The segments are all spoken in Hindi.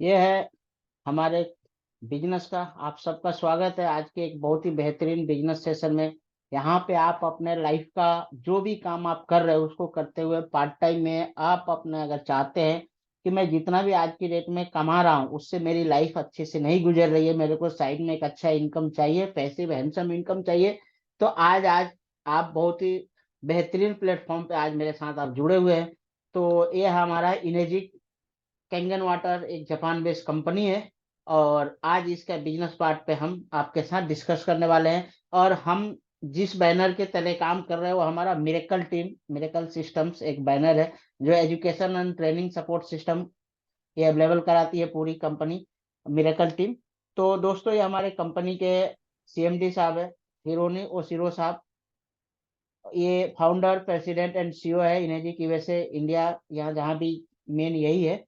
ये है हमारे बिजनेस का। आप सबका स्वागत है आज के एक बहुत ही बेहतरीन बिजनेस सेशन में। यहाँ पे आप अपने लाइफ का जो भी काम आप कर रहे हो उसको करते हुए पार्ट टाइम में आप अपने अगर चाहते हैं कि मैं जितना भी आज की डेट में कमा रहा हूँ उससे मेरी लाइफ अच्छे से नहीं गुजर रही है, मेरे को साइड में एक अच्छा इनकम चाहिए, पैसिव हैंडसम इनकम चाहिए, तो आज आज आप बहुत ही बेहतरीन प्लेटफॉर्म पे आज मेरे साथ आप जुड़े हुए हैं। तो ये हमारा इनेजिक कैंगन वाटर एक जापान बेस्ड कंपनी है और आज इसका बिजनेस पार्ट पे हम आपके साथ डिस्कस करने वाले हैं। और हम जिस बैनर के तले काम कर रहे हैं वो हमारा मिरेकल टीम, मिरेकल सिस्टम्स एक बैनर है जो education and training support system ये अवेलेबल कराती है पूरी कंपनी, मिरेकल टीम। तो दोस्तों ये हमारे कंपनी के सीएमडी साहब है, हिरोनी ओशिरो साहब। ये फाउंडर प्रेसिडेंट एंड सीईओ है इनेजिक यूएसए इंडिया, यहाँ जहाँ भी मेन यही है।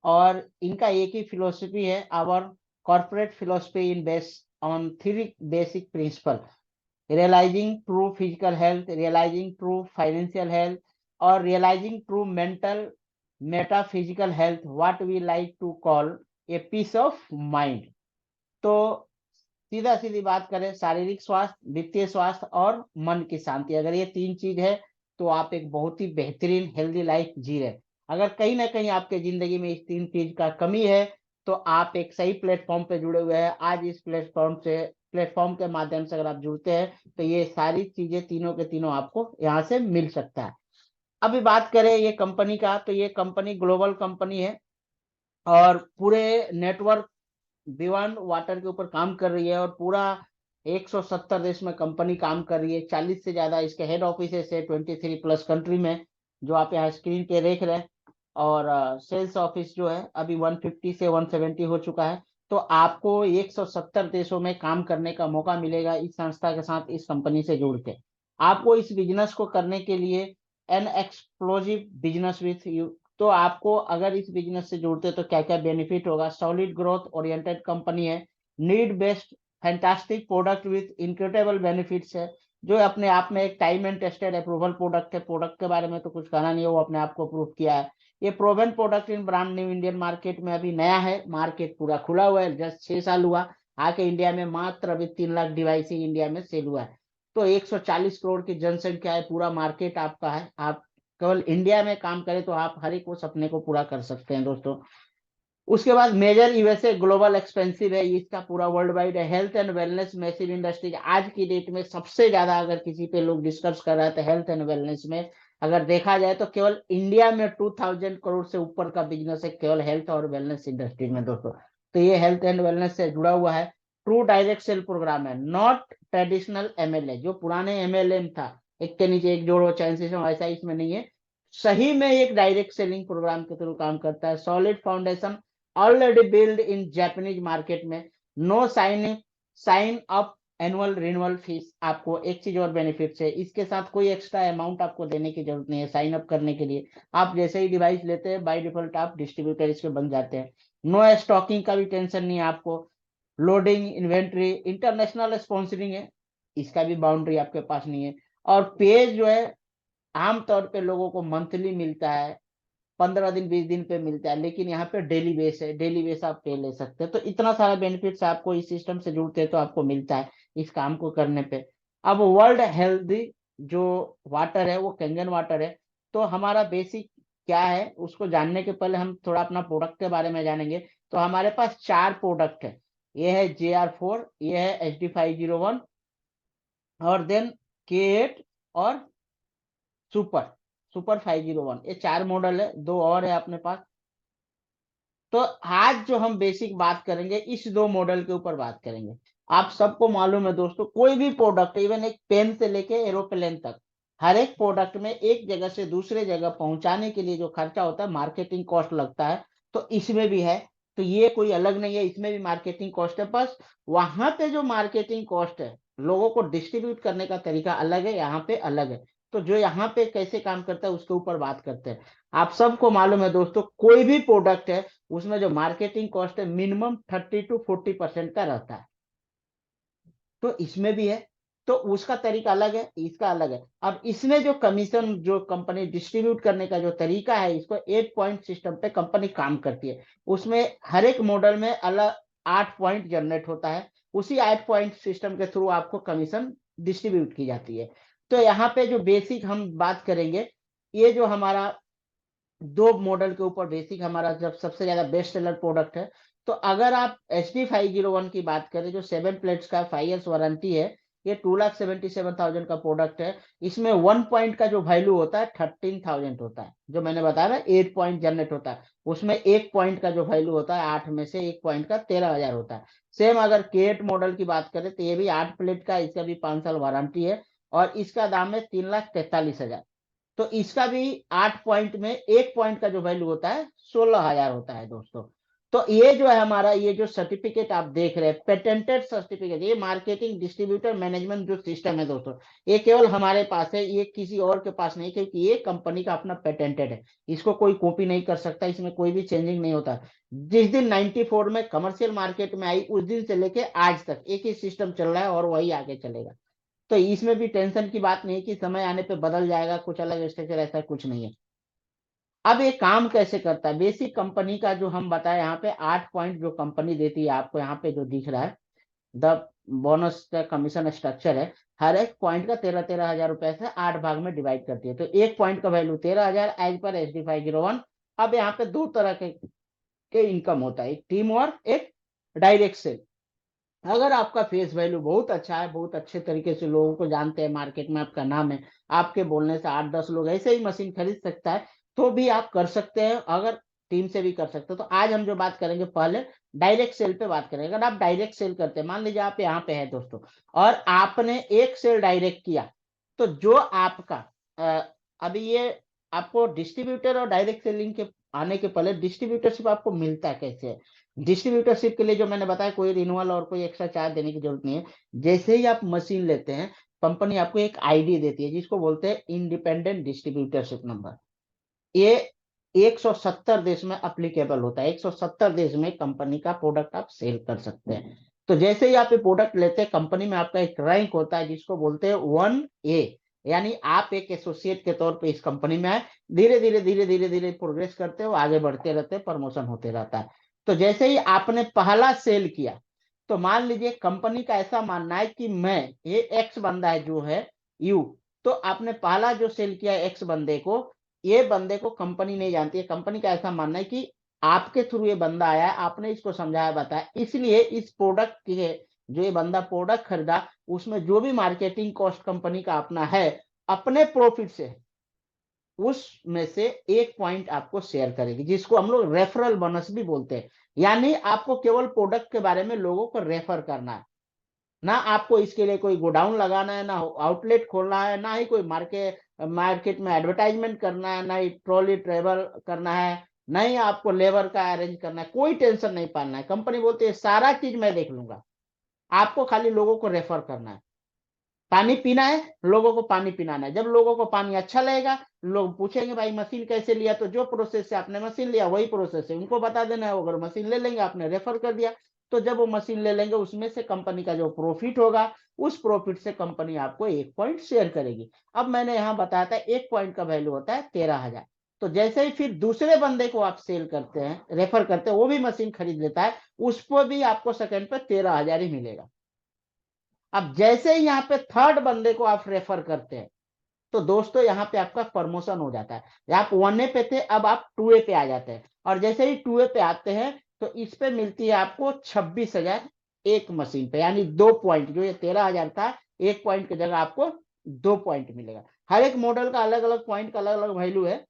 और इनका एक ही फिलोसफी है, our corporate philosophy in base on three basic principle: realising true physical health, realising true financial health और realising true mental metaphysical health, what we like to call a peace of mind. तो सीधा सीधी बात करें, शारीरिक स्वास्थ्य, वित्तीय स्वास्थ्य और मन की शांति, अगर ये तीन चीज है तो आप एक बहुत ही बेहतरीन हेल्दी लाइफ जी रहे। अगर कहीं ना कहीं आपके जिंदगी में इस तीन चीज का कमी है तो आप एक सही प्लेटफॉर्म पे जुड़े हुए हैं। आज इस प्लेटफॉर्म के माध्यम से अगर आप जुड़ते हैं तो ये सारी चीजें तीनों के तीनों आपको यहाँ से मिल सकता है। अभी बात करें ये कंपनी का, तो ये कंपनी ग्लोबल कंपनी है और पूरे नेटवर्क बियॉन्ड वाटर के ऊपर काम कर रही है और पूरा 170 देश में कंपनी काम कर रही है। 40 से ज्यादा इसके हेड ऑफिस है 23 प्लस कंट्री में, जो आप यहाँ स्क्रीन पे देख रहे हैं। और सेल्स ऑफिस जो है अभी 150 से 170 हो चुका है। तो आपको 170 देशों में काम करने का मौका मिलेगा इस संस्था के साथ, इस कंपनी से जुड़ के। आपको इस बिजनेस को करने के लिए N explosive business with you, तो आपको अगर इस बिजनेस से जुड़ते तो क्या क्या बेनिफिट होगा। सॉलिड ग्रोथ ओरिएंटेड कंपनी है, need based fantastic product with incredible benefits है, जो अपने आप में एक time and tested approval product है। प्रोडक्ट के बारे में तो कुछ कहना नहीं है, वो अपने आप को प्रूव किया है। ये proven product in brand new Indian market में अभी नया है, मार्केट पूरा खुला हुआ है, जस्ट 6 साल हुआ आके इंडिया में, मात्र अभी 3 लाख डिवाइस ही इंडिया में सेल हुआ है। तो 140 करोड़ की जनसंख्या है, पूरा मार्केट आपका है। आप केवल इंडिया में काम करें तो आप हर एक वो सपने को पूरा कर सकते हैं दोस्तों। उसके बाद मेजर यूएसए ग्लोबल एक्सपेंसिव है, इसका पूरा वर्ल्ड वाइड है। Health and wellness massive industry, आज की डेट में सबसे ज्यादा अगर किसी पे लोग डिस्कस कर रहे हैं तो हेल्थ एंड वेलनेस में अगर देखा जाए तो केवल इंडिया में 2000 करोड़ से ऊपर का बिजनेस है केवल हेल्थ और वेलनेस इंडस्ट्री में दोस्तों। तो ये हेल्थ एंड वेलनेस से जुड़ा हुआ है। ट्रू डायरेक्ट सेल प्रोग्राम है, नॉट ट्रेडिशनल एमएलए, जो पुराने एमएलए था एक के नीचे एक जोड़ो चैंसेस, ऐसा इसमें नहीं है। सही में एक डायरेक्ट सेलिंग प्रोग्राम के थ्रू काम करता है। Solid foundation already build in Japanese market में। No sign up annual renewal fees, आपको एक चीज और बेनिफिट है, इसके साथ कोई एक्स्ट्रा अमाउंट आपको देने की जरूरत नहीं है साइन अप करने के लिए। आप जैसे ही डिवाइस लेते हैं बाय डिफॉल्ट आप डिस्ट्रीब्यूटर इसके बन जाते हैं। नो स्टॉकिंग का भी टेंशन नहीं है आपको। लोडिंग इन्वेंट्री इंटरनेशनल स्पॉन्सरिंग है, इसका भी बाउंड्री आपके पास नहीं है। और पेज जो है आमतौर पे लोगों को मंथली मिलता है, 15 दिन 20 दिन पे मिलता है, लेकिन यहाँ पे डेली बेस है, डेली बेस आप पे ले सकते हैं। तो इतना सारा बेनिफिट्स आपको इस सिस्टम से जुड़ते हैं तो आपको मिलता है इस काम को करने पे। अब वर्ल्ड हेल्दी जो वाटर है वो कैंगन वाटर है। तो हमारा बेसिक क्या है उसको जानने के पहले हम थोड़ा अपना प्रोडक्ट के बारे में जानेंगे। तो हमारे पास 4 प्रोडक्ट है, ये है JR4, ये है HD501 और देन K8 और सुपर सुपर 501, ये 4 मॉडल है, दो और है अपने पास। तो आज जो हम बेसिक बात करेंगे इस 2 मॉडल के ऊपर बात करेंगे। आप सबको मालूम है दोस्तों, कोई भी प्रोडक्ट, इवन एक पेन से लेके एरोप्लेन तक, हर एक प्रोडक्ट में एक जगह से दूसरे जगह पहुंचाने के लिए जो खर्चा होता है, मार्केटिंग कॉस्ट लगता है, तो इसमें भी है। तो ये कोई अलग नहीं है, इसमें भी मार्केटिंग कॉस्ट है, बस वहां पे जो मार्केटिंग कॉस्ट है, लोगों को डिस्ट्रीब्यूट करने का तरीका अलग है, यहाँ पे अलग है। तो जो यहाँ पे कैसे काम करता है उसके ऊपर बात करते हैं। आप सबको मालूम है दोस्तों, कोई भी प्रोडक्ट है उसमें जो मार्केटिंग कॉस्ट है मिनिमम 30 to 40% का रहता है, तो इसमें भी है। तो उसका तरीका अलग है, इसका अलग है। अब इसमें जो कमीशन जो कंपनी डिस्ट्रीब्यूट करने का जो तरीका है, इसको 8 पॉइंट सिस्टम पे कंपनी काम करती है। उसमें हर एक मॉडल में अलग 8 पॉइंट जनरेट होता है, उसी 8 पॉइंट सिस्टम के थ्रू आपको कमीशन डिस्ट्रीब्यूट की जाती है। तो यहाँ पे जो बेसिक हम बात करेंगे, ये जो हमारा दो मॉडल के ऊपर बेसिक हमारा जब सबसे ज्यादा बेस्ट सेलर प्रोडक्ट है, तो अगर आप HD 501 की बात करें, जो 7 प्लेट्स का 5 ईयर्स वारंटी है, ये 2,77,000 का प्रोडक्ट है। इसमें 1 पॉइंट का जो वैल्यू होता है 13,000 होता है, जो मैंने बताया ना 8 पॉइंट जनरेट होता है, उसमें 1 पॉइंट का जो वैल्यू होता है 8 में से 1 पॉइंट का 13,000 होता है। सेम अगर K8 मॉडल की बात करें तो ये भी 8 प्लेट का, इसका भी 5 साल वारंटी है, और इसका दाम है 3,43,000। तो इसका भी 8 पॉइंट में 1 पॉइंट का जो वैल्यू होता है 16,000 होता है दोस्तों। तो ये जो है हमारा, ये जो सर्टिफिकेट आप देख रहे हैं, पेटेंटेड सर्टिफिकेट, ये मार्केटिंग डिस्ट्रीब्यूटर मैनेजमेंट जो सिस्टम है दोस्तों, ये केवल हमारे पास है, ये किसी और के पास नहीं, क्योंकि ये कंपनी का अपना पेटेंटेड है। इसको कोई कॉपी नहीं कर सकता, इसमें कोई भी चेंजिंग नहीं होता। जिस दिन 94 में कमर्शियल मार्केट में आई, उस दिन से लेके आज तक एक ही सिस्टम चल रहा है और वही आगे चलेगा। तो इसमें भी टेंशन की बात नहीं कि समय आने पे बदल जाएगा, कुछ अलग स्ट्रक्चर, ऐसा कुछ नहीं है। अब ये काम कैसे करता है, बेसिक कंपनी का जो हम बताए, यहाँ पे 8 पॉइंट जो कंपनी देती है आपको, यहाँ पे जो दिख रहा है द बोनस का कमीशन स्ट्रक्चर है, हर एक पॉइंट का 13,000 रुपए से 8 भाग में डिवाइड करती है। तो 1 पॉइंट का वैल्यू 13,000 एज पर HD 501। अब यहाँ पे दो तरह के इनकम होता है, एक टीम और एक डायरेक्ट सेल। अगर आपका फेस वैल्यू बहुत अच्छा है, बहुत अच्छे तरीके से लोगों को जानते हैं, मार्केट में आपका नाम है, आपके बोलने से 8-10 लोग ऐसे ही मशीन खरीद सकता है, तो भी आप कर सकते हैं, अगर टीम से भी कर सकते हो। तो आज हम जो बात करेंगे, पहले डायरेक्ट सेल पे बात करेंगे। अगर आप डायरेक्ट सेल करते हैं, मान लीजिए आप यहाँ पे है दोस्तों, और आपने एक सेल डायरेक्ट किया, तो जो आपका अभी ये आपको डिस्ट्रीब्यूटर और डायरेक्ट सेलिंग के आने के पहले डिस्ट्रीब्यूटरशिप आपको मिलता है कैसे? डिस्ट्रीब्यूटरशिप के लिए जो मैंने बताया, कोई रिन्यूअल और कोई एक्स्ट्रा चार्ज देने की जरूरत नहीं है। जैसे ही आप मशीन लेते हैं, कंपनी आपको एक आईडी देती है, जिसको बोलते हैं इंडिपेंडेंट डिस्ट्रीब्यूटरशिप नंबर। ये 170 देश में अप्लीकेबल होता है, 170 देश में कंपनी का प्रोडक्ट आप सेल कर सकते हैं। तो जैसे ही आप ये प्रोडक्ट लेते हैं, कंपनी में आपका एक रैंक होता है, जिसको बोलते हैं 1A, यानी आप एक एसोसिएट के तौर पे इस कंपनी में आए, धीरे धीरे धीरे धीरे धीरे प्रोग्रेस करते हो, आगे बढ़ते रहते, प्रमोशन होते रहता है। तो जैसे ही आपने पहला सेल किया, तो मान लीजिए कंपनी का ऐसा मानना है कि मैं, ये एक्स बंदा है जो है यू, तो आपने पहला जो सेल किया एक्स बंदे को, ये बंदे को कंपनी नहीं जानती है। कंपनी का ऐसा मानना है कि आपके थ्रू ये बंदा आया है, आपने इसको समझाया बताया, इसलिए इस प्रोडक्ट के, जो ये बंदा प्रोडक्ट खरीदा, उसमें जो भी मार्केटिंग कॉस्ट कंपनी का अपना है, अपने प्रॉफिट से उसमें से 1 पॉइंट आपको शेयर करेगी, जिसको हम लोग रेफरल बोनस भी बोलते हैं। यानी आपको केवल प्रोडक्ट के बारे में लोगों को रेफर करना है, ना आपको इसके लिए कोई गोडाउन लगाना है, ना आउटलेट खोलना है, ना ही कोई मार्केट में एडवर्टाइजमेंट करना है, ना ही ट्रॉली ट्रेवल करना है, ना ही आपको लेबर का अरेंज करना है। कोई टेंशन नहीं पालना है। कंपनी बोलती है सारा चीज मैं देख लूंगा, आपको खाली लोगों को रेफर करना है। पानी पीना है, लोगों को पानी पिलाना है। जब लोगों को पानी अच्छा लगेगा, लोग पूछेंगे भाई मशीन कैसे लिया, तो जो प्रोसेस से आपने मशीन लिया वही प्रोसेस है उनको बता देना है। अगर मशीन ले लेंगे, आपने रेफर कर दिया, तो जब वो मशीन ले लेंगे, उसमें से कंपनी का जो प्रॉफिट होगा, उस प्रॉफिट से कंपनी आपको 1 पॉइंट शेयर करेगी। अब मैंने यहाँ बताया था 1 पॉइंट का वैल्यू होता है 13,000। तो जैसे ही फिर दूसरे बंदे को आप सेल करते हैं, रेफर करते हैं, वो भी मशीन खरीद लेता है, उस पर भी आपको सेकंड पे 13,000 ही मिलेगा। अब जैसे ही यहाँ पे थर्ड बंदे को आप रेफर करते हैं, तो दोस्तों यहाँ पे आपका प्रमोशन हो जाता है। आप 1A पे थे, अब आप 2A पे आ जाते हैं, और जैसे ही 2A पे आते हैं, तो इस पे मिलती है आपको 26,000 एक मशीन पे, यानी 2 पॉइंट। जो ये 13,000 था, 1 पॉइंट की जगह आपको 2 पॉइंट मिलेगा। हर एक मॉडल का अलग अलग पॉइंट का अलग अलग वैल्यू है,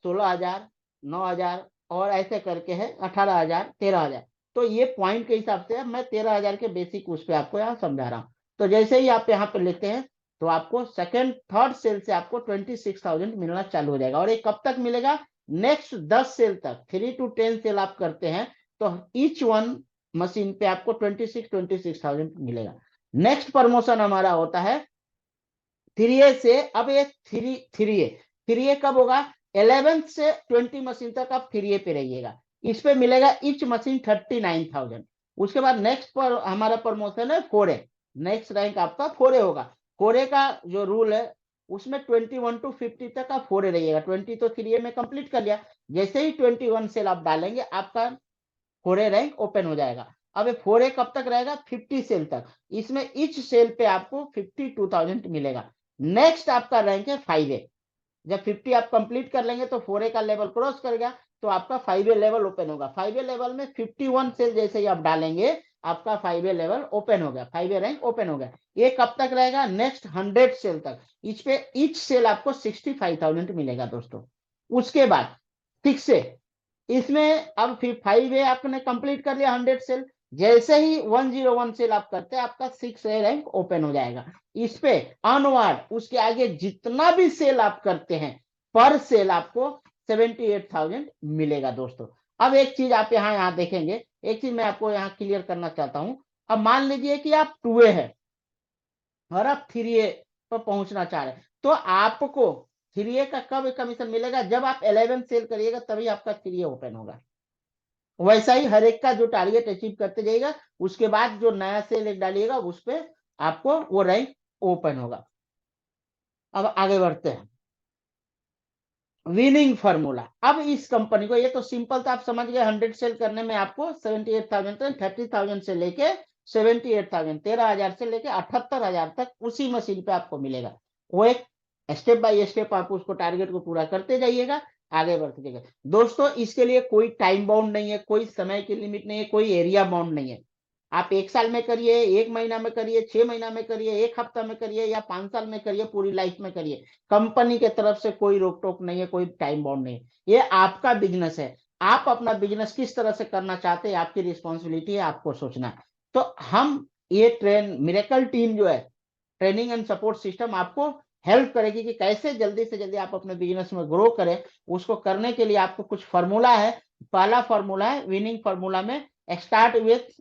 16,000, 9,000, और ऐसे करके है 18,000, 13,000। तो ये पॉइंट के हिसाब से मैं 13,000 के बेसिक उस पे आपको यहाँ समझा रहा हूँ। तो जैसे ही आप यहाँ पे लेते हैं, तो आपको सेकंड थर्ड सेल से आपको 26,000 मिलना चालू हो जाएगा। और ये कब तक मिलेगा? नेक्स्ट 10 सेल तक। 3 to 10 सेल आप करते हैं, तो ईच वन मशीन पे आपको 26,000 मिलेगा। नेक्स्ट प्रमोशन हमारा होता है 3A से। अब ये 3A कब होगा? 11 से 20 मशीन तक आप 3A पे रहिएगा। इस पे मिलेगा ईच मशीन 39,000। उसके बाद नेक्स्ट पर हमारा प्रमोशन है 4A। नेक्स्ट रैंक आपका 4A होगा। फोरे का जो रूल है उसमें 21 to 50 तक का फोरे रहिएगा। 20 तो 3A में कंप्लीट कर लिया, जैसे ही 21 सेल आप डालेंगे आपका फोरे रैंक ओपन हो जाएगा। अब ये फोरे कब तक रहेगा? 50 सेल तक। इसमें ईच सेल पे आपको 52,000 मिलेगा। नेक्स्ट आपका रैंक है 5A। जब 50 आप कंप्लीट कर लेंगे तो 4A का लेवल क्रॉस कर गया तो आपका 5A लेवल ओपन होगा। 5A लेवल में 51 सेल जैसे ही आप डालेंगे आपका 5A लेवल ओपन हो गया, 5A रैंक ओपन हो गया। ये कब तक रहेगा? नेक्स्ट 100 सेल तक। ईच सेल आपको 65,000 मिलेगा दोस्तों। उसके बाद 6A, इसमें अब फिर 5A आपने कंप्लीट कर लिया 100 सेल, जैसे ही 101 सेल आप करते हैं आपका 6A रैंक ओपन हो जाएगा। इस पे अनवर्ड उसके आगे जितना भी सेल आप करते हैं पर सेल आपको 78,000 मिलेगा दोस्तों। अब एक चीज आप यहाँ देखेंगे, एक चीज मैं आपको यहाँ क्लियर करना चाहता हूं। अब मान लीजिए कि आप 2A है और आप 3A पर पहुंचना चाह रहे हैं, तो आपको 3A का कब कमीशन मिलेगा? जब आप 11 सेल करिएगा तभी आपका 3A ओपन होगा। वैसा ही हर एक का जो टारगेट अचीव करते जाइएगा उसके बाद जो नया सेल एक डालिएगा उस पर आपको वो रैंक ओपन होगा। अब आगे बढ़ते हैं। Winning formula. अब इस कंपनी को, ये तो सिंपल था, आप समझ गए। 100 सेल करने में आपको 78,000 तक, 30,000 से लेके 78,000, 13,000 से लेके 78,000 तक उसी मशीन पे आपको मिलेगा। वो एक स्टेप बाय स्टेप आप उसको टारगेट को पूरा करते जाइएगा, आगे बढ़ते जाइएगा दोस्तों। इसके लिए कोई टाइम बाउंड नहीं है, कोई समय की लिमिट नहीं है, कोई एरिया बाउंड नहीं है। आप 1 साल में करिए, 1 महीना में करिए, 6 महीना में करिए, 1 हफ्ता में करिए, या 5 साल में करिए, पूरी लाइफ में करिए। कंपनी के तरफ से कोई रोक टोक नहीं है, कोई टाइम बाउंड नहीं है। ये आपका बिजनेस है, आप अपना बिजनेस किस तरह से करना चाहते हैं आपकी रिस्पॉन्सिबिलिटी है, आपको सोचना है। तो हम ये मिरेकल टीम जो है, ट्रेनिंग एंड सपोर्ट सिस्टम आपको हेल्प करेगी कि कैसे जल्दी से जल्दी आप अपने बिजनेस में ग्रो करें। उसको करने के लिए आपको कुछ फॉर्मूला है। पहला फॉर्मूला है विनिंग फार्मूला में, स्टार्ट विथ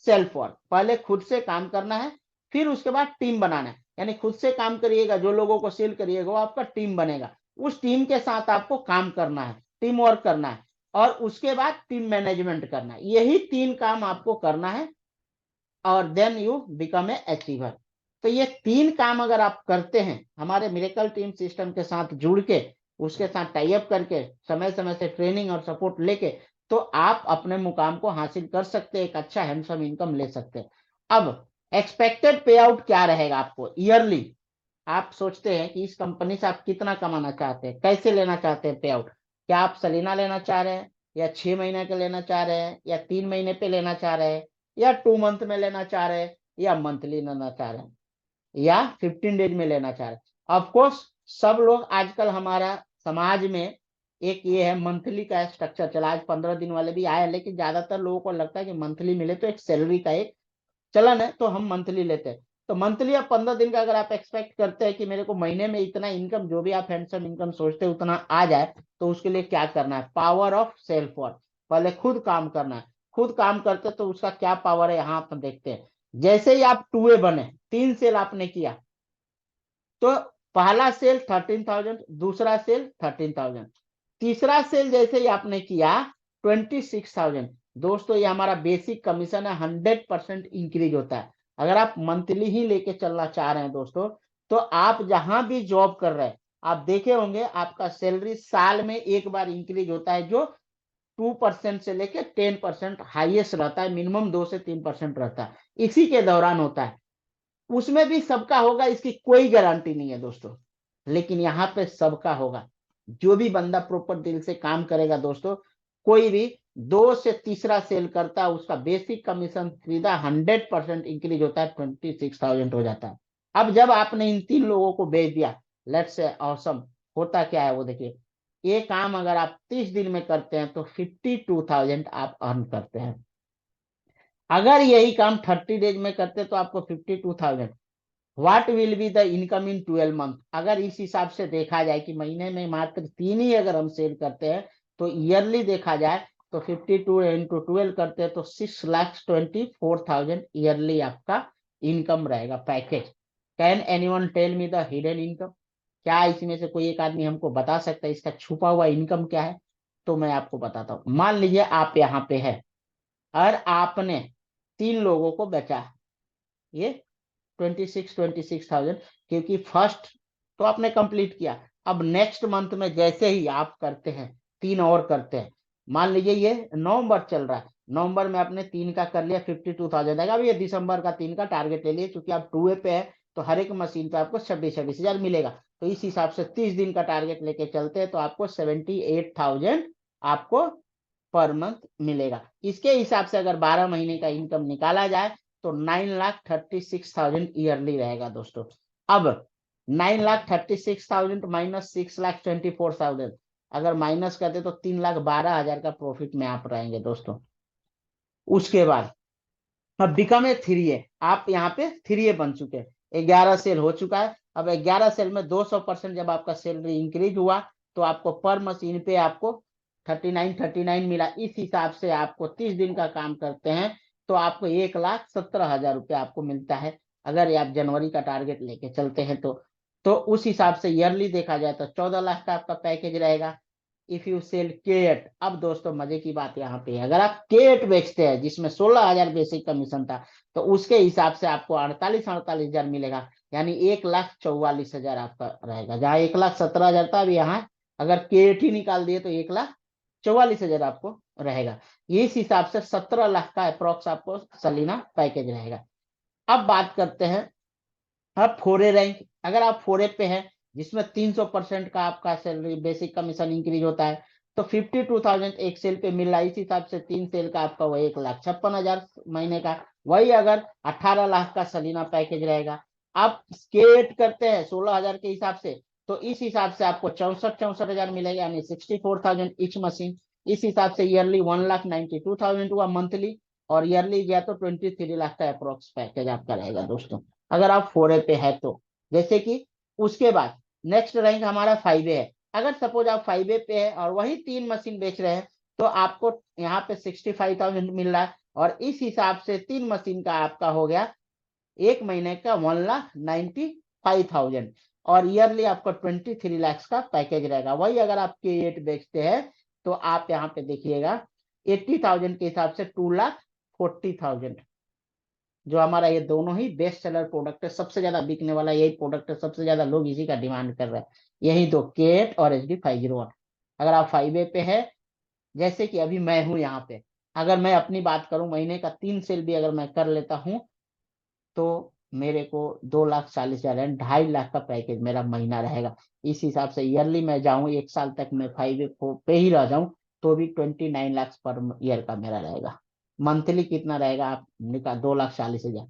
सेल्फ वर्क। पहले खुद से काम करना है, फिर उसके बाद टीम बनाना है। यानी खुद से काम करिएगा, जो लोगों को सेल करिएगा वो आपका टीम बनेगा, उस टीम के साथ आपको काम करना है, टीम वर्क करना है, और उसके बाद टीम मैनेजमेंट करना है। यही 3 काम आपको करना है और then you become a achiever. तो ये 3 काम अगर आप करते हैं हमारे मिरेकल टीम सिस्टम के साथ जुड़ के, उसके साथ टाई अप करके, समय समय से ट्रेनिंग और सपोर्ट लेके, तो आप अपने मुकाम को हासिल कर सकते हैं, एक अच्छा हैंडसम इनकम ले सकते हैं। अब एक्सपेक्टेड पे आउट क्या रहेगा आपको ईयरली? आप सोचते हैं कि इस कंपनी से आप कितना कमाना चाहते हैं, कैसे लेना चाहते हैं पे आउट? क्या आप सलीना लेना चाह रहे हैं, या 6 महीने का लेना चाह रहे हैं, या 3 महीने पे लेना चाह रहे हैं, या 2 मंथ में लेना चाह रहे हैं, या मंथली लेना चाह रहे हैं, या 15 डेज में लेना चाह रहे हैं? ऑफकोर्स सब लोग आजकल हमारा समाज में एक ये है, मंथली का स्ट्रक्चर चला। आज 15 दिन वाले भी आए, लेकिन ज्यादातर लोगों को लगता है कि मंथली मिले तो एक सैलरी का एक चलन है, तो हम मंथली लेते हैं। तो मंथली या 15 दिन का अगर आप एक्सपेक्ट करते हैं कि मेरे को महीने में इतना इनकम, जो भी आप हैंडसम इनकम सोचते हैं उतना आ जाए, तो उसके लिए क्या करना है? Power of self work. पहले खुद काम करना है। खुद काम करते तो उसका क्या पावर है, यहाँ आप देखते हैं। जैसे ही आप 2A बने, 3 सेल आपने किया, तो पहला सेल 13,000, दूसरा सेल 13,000, तीसरा सेल जैसे ही आपने किया 26,000। दोस्तों ये हमारा बेसिक कमीशन है, 100% इंक्रीज होता है। अगर आप मंथली ही लेके चलना चाह रहे हैं दोस्तों, तो आप जहां भी जॉब कर रहे हैं, आप देखे होंगे आपका सैलरी साल में एक बार इंक्रीज होता है, जो 2% से लेके 10% हाईएस्ट रहता है, मिनिमम 2 से 3% रहता है, इसी के दौरान होता है। उसमें भी सबका होगा, इसकी कोई गारंटी नहीं है दोस्तों, लेकिन यहाँ पे सबका होगा। जो भी बंदा प्रॉपर दिल से काम करेगा दोस्तों, कोई भी 2 से तीसरा सेल करता है, उसका बेसिक कमीशन सीधा 100% इंक्रीज होता है, 26,000 हो जाता है। अब जब आपने इन 3 लोगों को भेज दिया, लेट्स से ऑसम, होता क्या है वो देखिए। ये काम अगर आप 30 दिन में करते हैं तो 52,000 आप अर्न करते हैं। अगर यही काम 30 डेज में करते तो आपको 52,000। What will be the income in 12 month? अगर इस हिसाब से देखा जाए कि महीने में मात्र 3 ही अगर हम सेल करते हैं, तो ईयरली देखा जाए तो 52 इंटू 12 करते हैं तो 6,24,000 ईयरली आपका इनकम रहेगा package. Can anyone tell me the hidden income? क्या इसमें से कोई एक आदमी हमको बता सकता है इसका छुपा हुआ इनकम क्या है? तो मैं आपको बताता हूँ। मान लीजिए आप यहाँ पे है और आपने 3 लोगों को बेचा, ये 26,000, क्योंकि फर्स्ट तो आपने कंप्लीट किया। अब नेक्स्ट मंथ में जैसे ही आप करते हैं 3 और करते हैं, मान लीजिए ये नवंबर चल रहा है, नवंबर में आपने 3 का कर लिया 52,000 आएगा। अब ये दिसंबर का 3 का टारगेट ले लिए, क्योंकि आप 2A पे है तो हर एक मशीन पे आपको 26,000 मिलेगा। तो इस हिसाब से 30 दिन का टारगेट लेके चलते हैं तो आपको 78,000 आपको पर मंथ मिलेगा। इसके हिसाब से अगर 12 महीने का इनकम निकाला जाए तो 9,36,000 ईयरली रहेगा दोस्तों। अब 9,36,000 माइनस 6,24,000 अगर माइनस करते तो 3,12,000 का प्रॉफिट में आप रहेंगे दोस्तों। उसके बाद अब बिकम ए 3A, आप यहाँ पे 3A बन चुके हैं, 11 सेल हो चुका है। अब 11 सेल में 200% जब आपका सैलरी इंक्रीज हुआ तो आपको पर मशीन पे आपको 39 मिला। इस हिसाब से आपको 30 दिन का काम करते हैं तो आपको 1,17,000 रुपये आपको मिलता है, अगर आप जनवरी का टारगेट लेके चलते हैं तो उस हिसाब से ईयरली देखा जाए तो 14 लाख का आपका पैकेज रहेगा इफ यू सेल K8। अब दोस्तों मजे की बात यहाँ पे है, अगर आप K8 बेचते हैं जिसमें 16,000 बेसिक कमीशन था तो उसके हिसाब से आपको 48,000 मिलेगा, यानी 1,44,000 आपका रहेगा। जहाँ 1,17,000 था, अब यहाँ अगर K8 ही निकाल दिए तो 1,44,000 आपको रहेगा। इस हिसाब से 17 लाख का अप्रोक्स आपको सलीना पैकेज रहेगा। अब बात करते हैं अब 4A रैंक, अगर आप 4A पे हैं जिसमें 300% का आपका सैलरी बेसिक कमीशन इंक्रीज होता है तो 52,000 एक सेल पे मिल रहा है। इस हिसाब से 3 सेल का आपका वही 1,56,000 महीने का, वही अगर 18 लाख का सलीना पैकेज रहेगा। आप स्केट करते हैं 16,000 के हिसाब से तो इस हिसाब से आपको 64,000 मिलेगा, यानी 64,000 ईच मशीन। इस हिसाब से ईयरली 1,92,000 हुआ मंथली, और ईयरली गया तो 23 लाख का अप्रोक्स पैकेज आपका रहेगा दोस्तों, अगर आप 4A पे है तो। जैसे कि उसके बाद नेक्स्ट रैंक हमारा 5A है। अगर सपोज आप 5A पे है और वही 3 मशीन बेच रहे हैं तो आपको यहाँ पे 65,000 मिल रहा है, और इस हिसाब से 3 मशीन का आपका हो गया एक महीने का 1,95,000, और ईयरली आपको 23 लाख का पैकेज रहेगा। वही अगर आप K8 बेचते हैं तो आप यहाँ पे देखिएगा 80,000 के हिसाब से 2,40,000, जो हमारा ये दोनों ही बेस्ट सेलर प्रोडक्ट है, सबसे ज्यादा बिकने वाला यही प्रोडक्ट है, सबसे ज्यादा लोग इसी का डिमांड कर रहे हैं, यही दो K8 और HD 501। अगर आप 5A पे है, जैसे कि अभी मैं हूं यहाँ पे, अगर मैं अपनी बात करूं महीने का 3 सेल भी अगर मैं कर लेता हूं तो मेरे को 2,40,000 है, 2.5 लाख का पैकेज मेरा महीना रहेगा। इस हिसाब से ईयरली मैं जाऊं 1 साल तक मैं 5A पे ही रह जाऊं तो भी 29 लाख पर ईयर का मेरा रहेगा। मंथली कितना रहेगा आप निकाल, 2,40,000।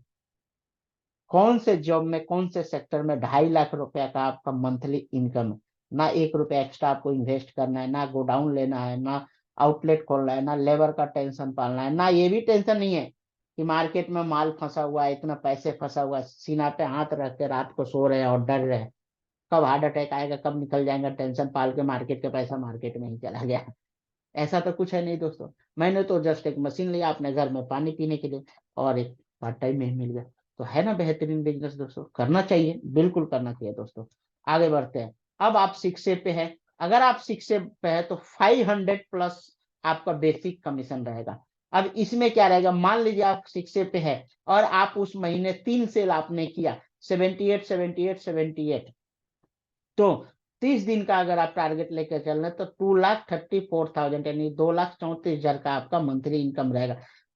कौन से जॉब में कौन से सेक्टर में 2.5 लाख रुपया का आपका मंथली इनकम है, ना 1 रुपया एक्स्ट्रा आपको इन्वेस्ट करना है, ना गोडाउन लेना है, ना आउटलेट खोलना है, ना लेबर का टेंशन पालना है, ना ये भी टेंशन नहीं है कि मार्केट में माल फंसा हुआ है, इतना पैसे फंसा हुआ है, सीना पे हाथ रख के रात को सो रहे हैं और डर रहे हैं कब हार्ट अटैक आएगा, कब निकल जाएगा, टेंशन पाल के मार्केट का पैसा मार्केट में ही चला गया। ऐसा तो कुछ है नहीं दोस्तों। मैंने तो जस्ट एक मशीन लिया अपने घर में पानी पीने के लिए और एक पार्ट टाइम में मिल गया, तो है ना बेहतरीन बिजनेस दोस्तों, करना चाहिए, बिल्कुल करना चाहिए दोस्तों। आगे बढ़ते हैं। अब आप 6A पे है, अगर आप 6A पे है तो 500 प्लस आपका बेसिक कमीशन रहेगा। अब इसमें क्या रहेगा, मान लीजिए आप 6A पे है और आप उस महीने 3 सेल आपने किया 78 78 78, तो 30 दिन का अगर आप टारगेट लेकर चल रहे हैं तो 2,34,000 यानी 2,34,000 का आपका मंथली इनकम रहेगा।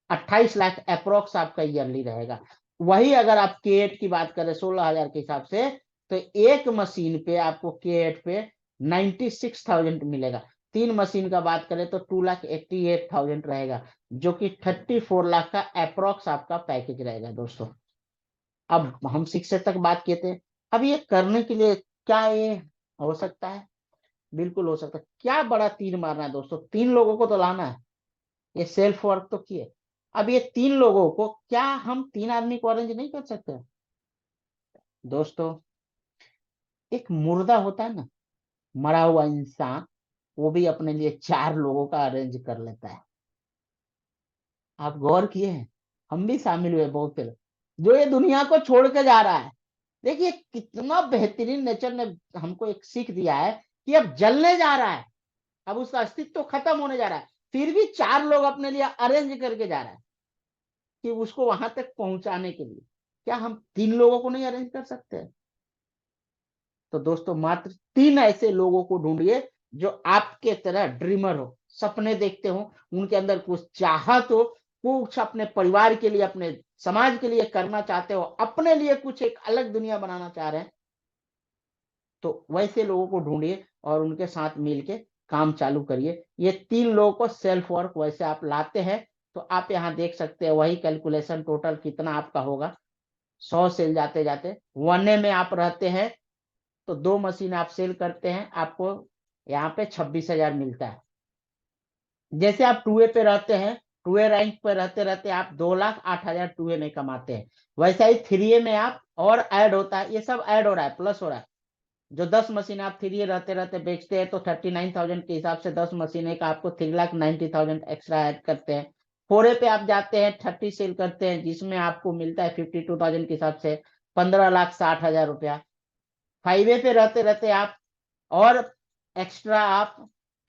28 लाख अप्रोक्स आपका ईयरली रहेगा। वही अगर आप K8 की बात करें 16,000 के हिसाब से तो एक मशीन पे आपको K8 पे 96,000 मिलेगा। 3 मशीन का बात करें तो 2,88,000 रहेगा, जो कि 34 लाख का अप्रोक्स आपका पैकेज रहेगा दोस्तों। अब हम 6A तक बात किए थे। अब ये करने के लिए क्या ये हो सकता है, बिल्कुल हो सकता है। क्या बड़ा तीर मारना है दोस्तों, 3 लोगों को तो लाना है, ये सेल्फ वर्क तो किए। अब ये 3 लोगों को क्या हम 3 आदमी को अरेंज नहीं कर सकते दोस्तों? एक मुर्दा होता है ना, मरा हुआ इंसान, वो भी अपने लिए 4 लोगों का अरेंज कर लेता है। आप गौर किए हैं, हम भी शामिल हुए बहुत फिर, जो ये दुनिया को छोड़ के जा रहा है। देखिए कितना बेहतरीन नेचर ने हमको एक सीख दिया है कि अब जलने जा रहा है, अब उसका अस्तित्व तो खत्म होने जा रहा है, फिर भी 4 लोग अपने लिए अरेंज करके जा रहा है कि उसको वहां तक पहुंचाने के लिए। क्या हम 3 लोगों को नहीं अरेंज कर सकते? तो दोस्तों मात्र 3 ऐसे लोगों को ढूंढिए जो आपके तरह ड्रीमर हो, सपने देखते हो, उनके अंदर कुछ चाहत हो, कुछ अपने परिवार के लिए, अपने समाज के लिए करना चाहते हो, अपने लिए कुछ एक अलग दुनिया बनाना चाह रहे हैं। तो वैसे लोगों को ढूंढिए और उनके साथ मिलके काम चालू करिए। ये 3 लोगों को सेल्फ वर्क वैसे आप लाते हैं तो आप यहाँ देख सकते हैं वही कैलकुलेशन टोटल कितना आपका होगा। 100 सेल जाते जाते 1A में आप रहते हैं तो 2 मशीन आप सेल करते हैं, आपको यहाँ पे 26,000 मिलता है। जैसे आप 2A पे रहते हैं, 2A रैंक पे रहते रहते आप 2,08,000 2A में कमाते हैं। वैसा ही 3A में आप और ऐड होता है, ये सब ऐड हो रहा है, प्लस हो रहा है। जो 10 मशीन आप 3A रहते रहते बेचते हैं तो 39,000 के हिसाब से 10 मशीनें का आपको 3,90,000 एक्स्ट्रा ऐड करते हैं। 4A पे आप जाते हैं 30 सेल करते हैं जिसमें आपको मिलता है 52,000 के हिसाब से 15,60,000 रुपया। 5A पे रहते रहते आप और एक्स्ट्रा आप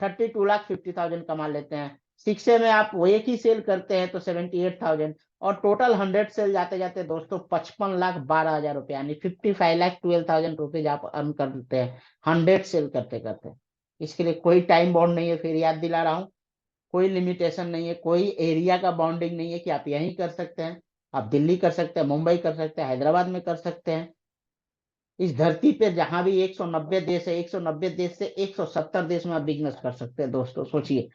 32,50,000 कमा लेते हैं। 6A में आप वो एक ही सेल करते हैं तो 78,000 और टोटल 100 सेल जाते जाते दोस्तों 55,12,000 रुपए यानी 55,12,000 रुपीज आप अर्न कर लेते हैं 100 सेल करते करते। इसके लिए कोई टाइम बाउंड नहीं है, फिर याद दिला रहा हूँ, कोई लिमिटेशन नहीं है, कोई एरिया का बाउंडिंग नहीं है कि आप यहीं कर सकते हैं। आप दिल्ली कर सकते हैं, मुंबई कर सकते हैं, हैदराबाद में कर सकते हैं। इस धरती पे जहां भी 190 देश है, 190 देश से 170 देश में आप बिजनेस कर सकते हैं दोस्तों, सोचिए।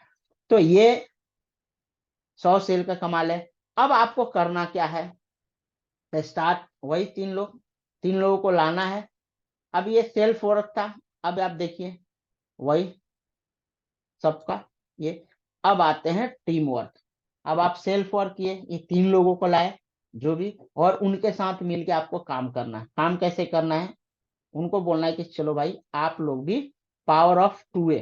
तो ये 100 सेल का कमाल है। अब आपको करना क्या है? स्टार्ट वही 3 लोगों को लाना है। अब ये सेल्फ वर्क था, अब आप देखिए वही सबका ये। अब आते हैं टीम वर्क। अब आप सेल्फ वर्क किए, ये 3 लोगों को लाए जो भी, और उनके साथ मिलके आपको काम करना है। काम कैसे करना है? उनको बोलना है कि चलो भाई आप लोग भी पावर ऑफ 2A,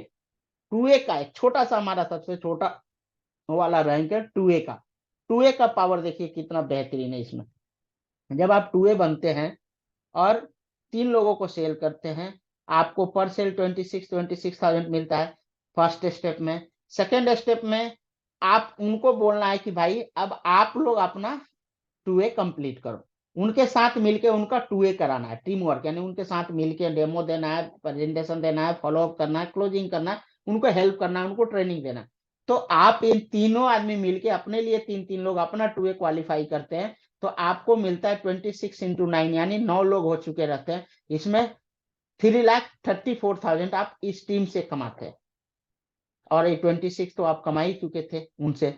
2A का एक छोटा सा, हमारा सबसे छोटा वाला रैंक है 2A का। 2A का पावर देखिए कितना बेहतरीन है इसमें। जब आप 2A बनते हैं और 3 लोगों को सेल करते हैं, आपको पर सेल 26,000 मिलता है फर्स्ट स्टेप में। सेकेंड स्टेप में आप उनको बोलना है कि भाई अब आप लोग अपना 2A कंप्लीट करो। उनके साथ मिलके उनका 2A कराना है, टीम वर्क, यानी उनके साथ मिलके डेमो देना है, प्रेजेंटेशन देना है, फॉलो अप करना है, क्लोजिंग करना है, उनको हेल्प करना है, उनको ट्रेनिंग देना है। तो आप इन तीनों आदमी मिलके अपने लिए 3-3 लोग अपना 2A क्वालिफाई करते हैं तो आपको मिलता है 26 × 9 यानी 9 लोग हो चुके रहते हैं। इसमें 3,34,000 आप इस टीम से कमाते हैं और ये 26 तो आप कमा ही चुके थे उनसे,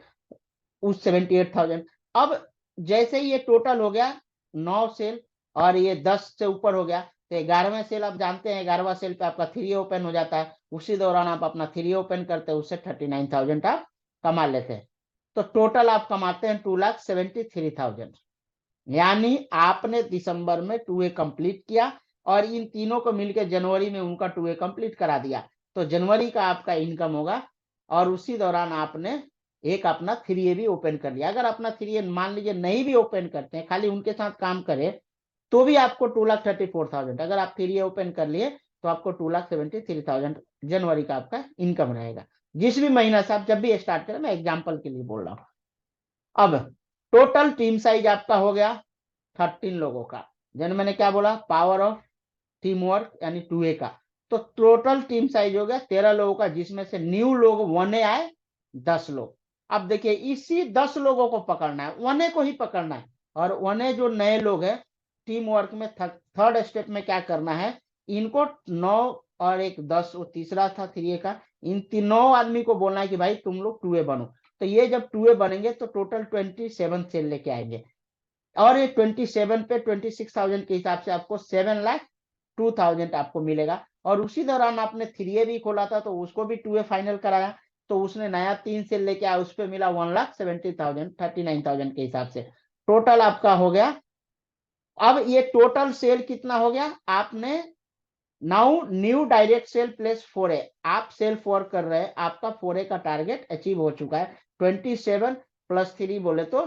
उस 78,000। अब जैसे ही ये टोटल हो गया 9 सेल और ये 10 से ऊपर हो गया तो 11वें सेल आप जानते हैं, 11वां सेल पे आपका 3A ओपन हो जाता है। उसी दौरान आप अपना 3A ओपन करते हैं, उससे 39,000 आप कमा लेते हैं। तो टोटल आप कमाते हैं 2,73,000। यानी आपने दिसंबर में 2A कंप्लीट किया और इन तीनों को मिलकर जनवरी में उनका 2A कंप्लीट करा दिया तो जनवरी का आपका इनकम होगा। और उसी दौरान आपने एक अपना 3A भी ओपन कर लिया। अगर अपना 3A मान लीजिए नहीं भी ओपन करते हैं, खाली उनके साथ काम करें तो भी आपको 2,34,000, अगर आप 3A ओपन कर लिए तो आपको 2,73,000 जनवरी का आपका इनकम रहेगा। जिस भी महीना से आप जब भी स्टार्ट करें, मैं एग्जाम्पल के लिए बोल रहा हूँ। अब टोटल टीम साइज आपका हो गया 13 लोगों का। जन मैंने क्या बोला? पावर ऑफ टीम वर्क यानी 2A का। तो टोटल टीम साइज हो गया 13 लोगों का, जिसमें से न्यू लोग 1A आए 10 लोग। अब देखिए इसी 10 लोगों को पकड़ना है, 1A को ही पकड़ना है। और 1A जो नए लोग हैं टीम वर्क में थर्ड स्टेप में क्या करना है, इनको 9 और एक 10, वो तीसरा था 3A का, इन तीनों आदमी को बोलना है कि भाई तुम लोग 2A बनो। तो ये जब 2A बनेंगे तो टोटल 27 सेल लेके आएंगे और ये 27 पे 26,000 के हिसाब से आपको 7,02,000 आपको मिलेगा। और उसी दौरान आपने 3A भी खोला था तो उसको भी 2A फाइनल कराया तो उसने नया 3 सेल लेके आया, उस पर मिला 1,70,000 39,000 के हिसाब से। टोटल आपका हो गया। अब ये टोटल सेल कितना हो गया? आपने now new direct sale plus 4A, आप सेल्फ वर्क कर रहे हैं, आपका 4A का टारगेट अचीव हो चुका है। 27 + 3 बोले तो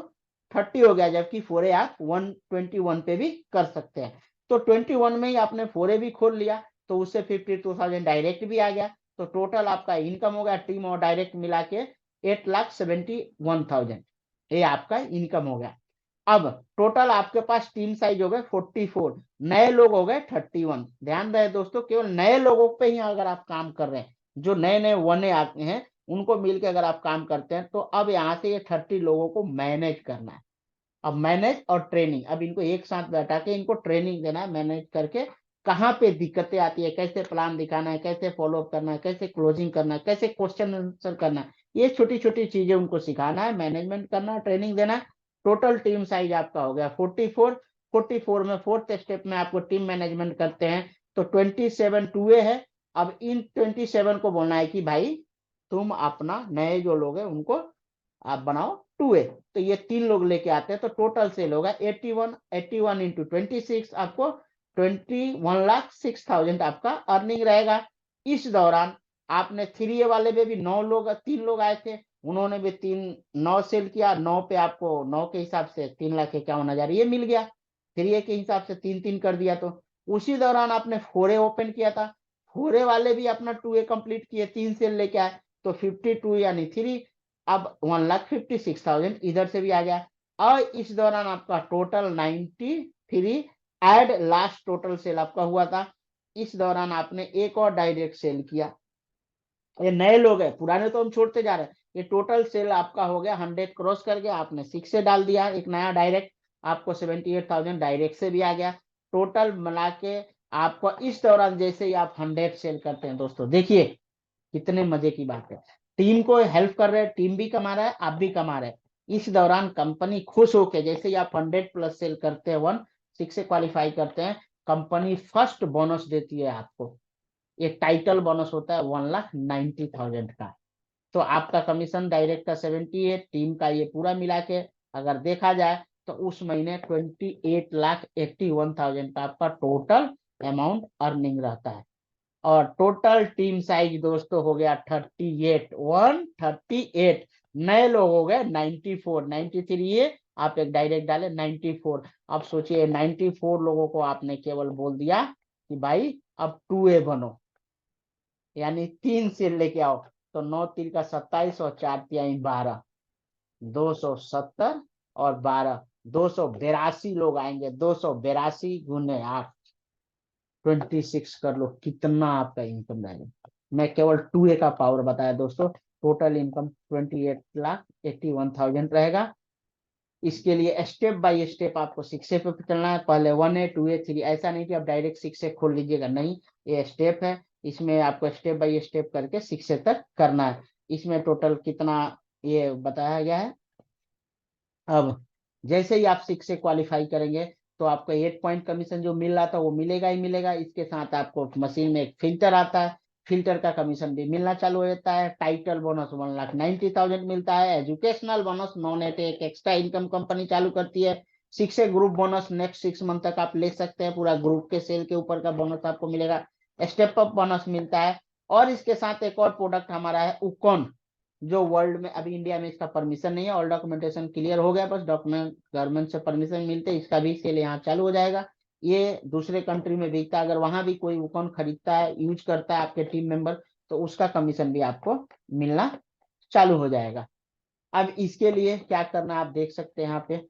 30 हो गया, जबकि 4A आप 121 पे भी कर सकते हैं। तो 21 में ही आपने 4A भी खोल लिया तो उससे 52,000 डायरेक्ट भी आ गया। तो टोटल आपका इनकम हो गया टीम और डायरेक्ट मिला के 8,71,000, ये आपका इनकम हो गया। अब टोटल आपके पास टीम साइज हो गए 44, नए लोग हो गए 31। ध्यान रहे दोस्तों, केवल नए लोगों पे ही अगर आप काम कर रहे हैं, जो नए नए वने आते हैं उनको मिलकर अगर आप काम करते हैं, तो अब यहाँ से ये 30 लोगों को मैनेज करना है। अब मैनेज और ट्रेनिंग, अब इनको एक साथ बैठा के इनको ट्रेनिंग देना है, मैनेज करके कहाँ पे दिक्कतें आती है, कैसे प्लान दिखाना है, कैसे फॉलो अप करना है, कैसे क्लोजिंग करना है, कैसे क्वेश्चन आंसर करना है, ये छोटी छोटी चीजें उनको सिखाना है, मैनेजमेंट करना है, ट्रेनिंग देना है। टोटल टीम साइज आपका हो गया 44। 44 में फोर्थ स्टेप में आपको टीम मैनेजमेंट करते हैं, तो 27 टूए है। अब इन 27 को बोलना है कि भाई तुम अपना नए जो लोग हैं उनको आप बनाओ 2A। तो ये 3 लोग लेके आते हैं, तो टोटल सेल होगा 81। 81 इंटू 26 आपको 21,06,000 आपका अर्निंग रहेगा। इस दौरान आपने 3A वाले में भी 9 लोग 3 लोग आए थे, उन्होंने भी 9 सेल किया, 9 पे आपको 9 के हिसाब से 3,51,000 ये मिल गया। 3A के हिसाब से 3 कर दिया। तो उसी दौरान आपने 4A ओपन किया था, 4A वाले भी अपना 2A कंप्लीट किए, 3 सेल लेके आए, तो 52 यानी 3। अब 1,56,000 इधर से भी आ गया। और इस दौरान आपका टोटल 93 एड लास्ट टोटल सेल आपका हुआ था। इस दौरान आपने एक और डायरेक्ट सेल किया, ये नए लोग हैं, पुराने तो हम छोड़ते जा रहे हैं। ये टोटल सेल आपका हो गया 100 क्रॉस कर गया, आपने 6 से डाल दिया एक नया डायरेक्ट, आपको 78,000 डायरेक्ट से भी आ गया। टोटल मिला के आपको इस दौरान जैसे ही आप 100 सेल करते हैं दोस्तों, देखिए कितने मजे की बात है, टीम को हेल्प कर रहे हैं, टीम भी कमा रहा है, आप भी कमा रहे हैं। इस दौरान कंपनी खुश होके, जैसे ही आप 100 प्लस सेल करते हैं, 1,6 से क्वालिफाई करते हैं, कंपनी फर्स्ट बोनस देती है आपको। ये टाइटल बोनस होता है 1,90,000 का। तो आपका कमीशन डायरेक्ट का 78, टीम का ये पूरा मिला के अगर देखा जाए तो उस महीने 28,81,000 का आपका टोटल अमाउंट अर्निंग रहता है। और टोटल टीम साइज दोस्तों हो गया 38, 138। नए लोग हो गए 94, 93 ये आप एक डायरेक्ट डाले 94। अब सोचिए 94 लोगों को आपने केवल बोल दिया कि भाई अब 2A बनो, यानी 3 से लेके आओ। तो 9 3 का 27 और 4 12, 270 और 12, 282 लोग आएंगे। 282 गुने 8, 26 कर लो, कितना आपका इनकम रहेगा। मैं केवल 2A का पावर बताया दोस्तों। टोटल इनकम 28,81,000 रहेगा। इसके लिए स्टेप बाय स्टेप आपको 6 पे चलना है। पहले 1A 2A 3, ऐसा नहीं कि आप डायरेक्ट 6 से खोल लीजिएगा, नहीं, ये स्टेप है, इसमें आपको स्टेप बाय स्टेप करके 6 तक करना है। इसमें टोटल कितना ये बताया गया है। अब जैसे ही आप 6 से क्वालिफाई करेंगे, तो आपको 8 पॉइंट कमीशन जो मिल रहा था वो मिलेगा ही मिलेगा। इसके साथ आपको मशीन में एक फिल्टर आता है, फिल्टर का कमीशन भी मिलना चालू हो जाता है। टाइटल बोनस 1,90,000 मिलता है। एजुकेशनल बोनस नॉन एट एक एक्स्ट्रा इनकम कंपनी चालू करती है। 6 से ग्रुप बोनस नेक्स्ट 6 मंथ तक आप ले सकते हैं, पूरा ग्रुप के सेल के ऊपर का बोनस आपको मिलेगा। स्टेप अप बोनस मिलता है। और इसके साथ एक और प्रोडक्ट हमारा है उकॉन, जो वर्ल्ड में, अभी इंडिया में इसका परमिशन नहीं है, ऑल डॉक्यूमेंटेशन क्लियर हो गया, बस डॉक्यूमेंट गवर्नमेंट से परमिशन मिलते इसका भी सेल यहाँ चालू हो जाएगा। ये दूसरे कंट्री में बिकता है, अगर वहां भी कोई वुकॉन खरीदता है, यूज करता है आपके टीम मेंबर, तो उसका कमीशन भी आपको मिलना चालू हो जाएगा। अब इसके लिए क्या करना आप देख सकते हैं यहाँ पे।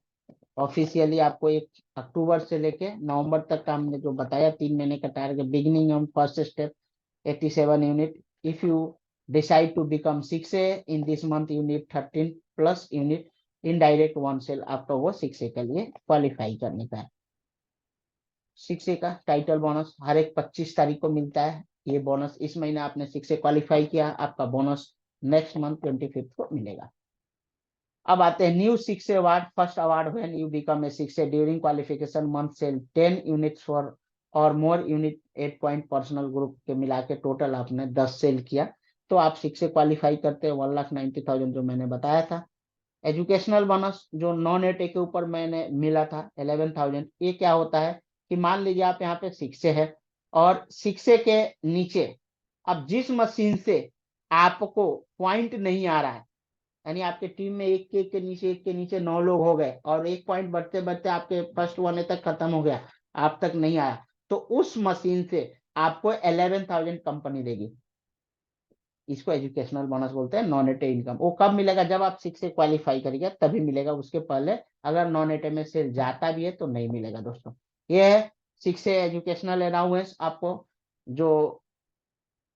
ऑफिशियली आपको 1 अक्टूबर से लेके नवंबर तक का हमने जो बताया 3 महीने का target, beginning on first step 87 unit. If you decide to become 6A in this month, you need 13 plus unit indirect one sale after वो 6A के लिए क्वालिफाई करने का है। 6A का टाइटल बोनस हर एक 25 तारीख को मिलता है। ये बोनस इस महीने आपने 6A क्वालिफाई किया, आपका बोनस नेक्स्ट मंथ 25 को मिलेगा। अब आते हैं new 6A award. First award when you become a 6A during qualification month sell 10 units for or more unit 8 point personal group के मिला के टोटल आपने 10 सेल किया, तो आप 6A क्वालिफाई करते हैं। 1,90,000 जो मैंने बताया था। एजुकेशनल बोनस जो नॉन एटे के ऊपर मैंने मिला था 11,000, ये क्या होता है कि मान लीजिए आप यहाँ पे 6A है और 6A के नीचे अब जिस मशीन से आपको पॉइंट नहीं आ रहा है, यानी आपके टीम में एक के नीचे 9 लोग हो गए और एक पॉइंट बढ़ते बढ़ते आपके फर्स्ट 1A तक खत्म हो गया, आप तक नहीं आया, तो उस मशीन से आपको 11,000 कंपनी देगी। इसको एजुकेशनल बोनस बोलते हैं। नॉन एटे इनकम वो कब मिलेगा, जब आप 6 से क्वालिफाई करेंगे तभी मिलेगा, उसके पहले अगर नॉन एटे में सेल जाता भी है तो नहीं मिलेगा दोस्तों। ये है 6 से एजुकेशनल अलाउंस आपको जो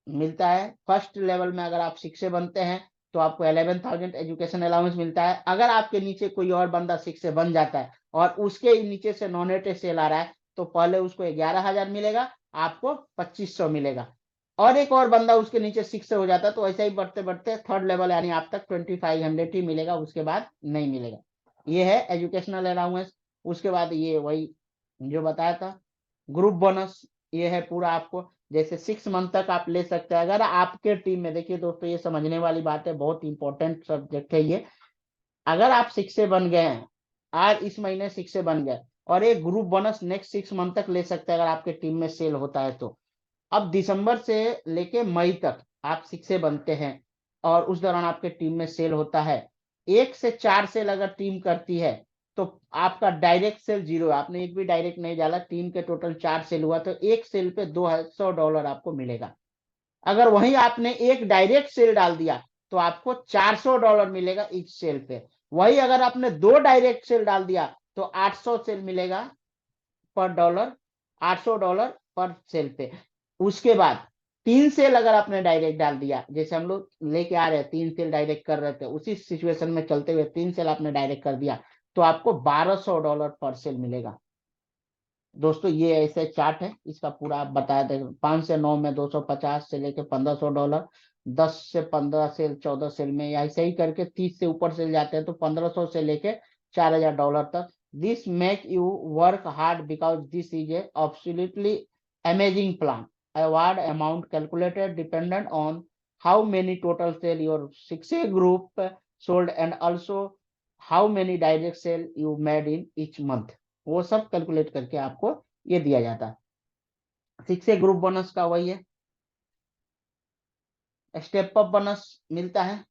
मिलता है। फर्स्ट लेवल में अगर आप 6 से बनते हैं तो आपको 11,000 एजुकेशन अलाउंस मिलता है। अगर आपके नीचे कोई और बंदा 6 से बन जाता है और उसके नीचे से नॉन एटे सेल आ रहा है तो पहले उसको 11,000 मिलेगा, आपको 2,500 मिलेगा। और एक और बंदा उसके नीचे 6 से हो जाता है तो ऐसा ही बढ़ते बढ़ते थर्ड लेवल यानी आप तक 2,500 ही मिलेगा, उसके बाद नहीं मिलेगा। ये है एजुकेशनल अलाउंस। उसके बाद ये वही जो बताया था ग्रुप बोनस, ये है पूरा आपको जैसे 6 मंथ तक आप ले सकते हैं। अगर आपके टीम में, देखिए दोस्तों ये समझने वाली बात है, बहुत इंपॉर्टेंट सब्जेक्ट है ये। अगर आप 6 से बन गए हैं, आज इस महीने 6 से बन गए और एक ग्रुप बोनस नेक्स्ट 6 मंथ तक ले सकते हैं अगर आपके टीम में सेल होता है तो। अब दिसंबर से लेके मई तक आप 6 से बनते हैं और उस दौरान आपके टीम में सेल होता है, 1 से 4 सेल अगर टीम करती है तो आपका डायरेक्ट सेल जीरो है, आपने एक भी डायरेक्ट नहीं डाला, टीम के टोटल 4 सेल हुआ तो एक सेल पे $200 आपको मिलेगा। अगर वहीं आपने एक डायरेक्ट सेल डाल दिया तो आपको $400 मिलेगा इच सेल पे। वही अगर आपने 2 डायरेक्ट सेल डाल दिया तो 800 सेल मिलेगा पर डॉलर, $800 पर सेल पे। उसके बाद 3 सेल अगर आपने डायरेक्ट डाल दिया, जैसे हम लोग लेके आ रहे हैं 3 सेल डायरेक्ट कर रहे थे, उसी सिचुएशन में चलते हुए 3 सेल आपने डायरेक्ट कर दिया तो आपको $1,200 पर सेल मिलेगा। दोस्तों ये ऐसे चार्ट है, इसका पूरा आप बता दें। 5 से 9 में 250 से लेके $1,500, 10 से 15 सेल 14 सेल में ऐसे ही करके 30 से ऊपर सेल जाते हैं तो 1,500 से लेके $4,000 तक। This make you work hard because this is a absolutely amazing plan. Award amount calculated dependent on how many total sale your 6A group sold and also how many direct sale you made in each month. वो सब कैलकुलेट करके आपको ये दिया जाता है। 6 ग्रुप बोनस का वही है। स्टेप अप बोनस मिलता है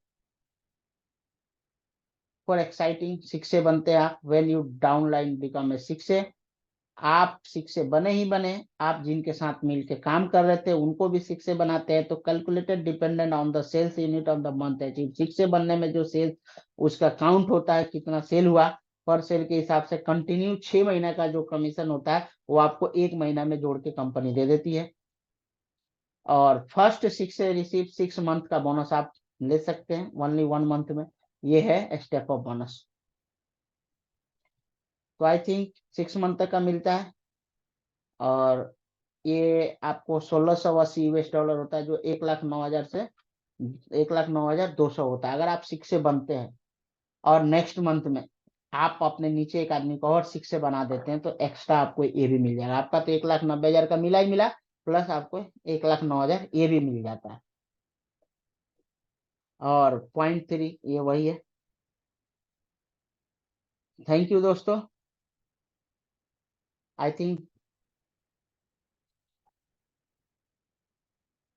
फॉर एक्साइटिंग 6 बनते हैं आप, when you downline become a 6। आप 6 बने ही बने, आप जिनके साथ मिलके काम कर रहे थे उनको भी 6 बनाते हैं तो calculated dependent on the sales unit of the month achieve. 6 बनने में जो सेल्स उसका काउंट होता है, कितना सेल हुआ पर सेल के हिसाब से कंटिन्यू 6 महीना का जो कमीशन होता है वो आपको 1 महीना में जोड़ के कंपनी दे देती है। और फर्स्ट 6 से रिसीव 6 मंथ का बोनस आप ले सकते हैं ओनली 1 मंथ में। ये है स्टेप अप बोनस। तो आई थिंक 6 मंथ तक का मिलता है और ये आपको 1,680 US डॉलर होता है, जो 1,09,000 से 1,09,200 होता है अगर आप 6 से बनते हैं। और नेक्स्ट मंथ में आप अपने नीचे एक आदमी को और 6 से बना देते हैं तो एक्स्ट्रा आपको ये भी मिल जाएगा। आपका तो 1,90,000 का मिला ही मिला, प्लस आपको 1,09,000 ये भी मिल जाता है। और .3 ये वही है। थैंक यू दोस्तों। I think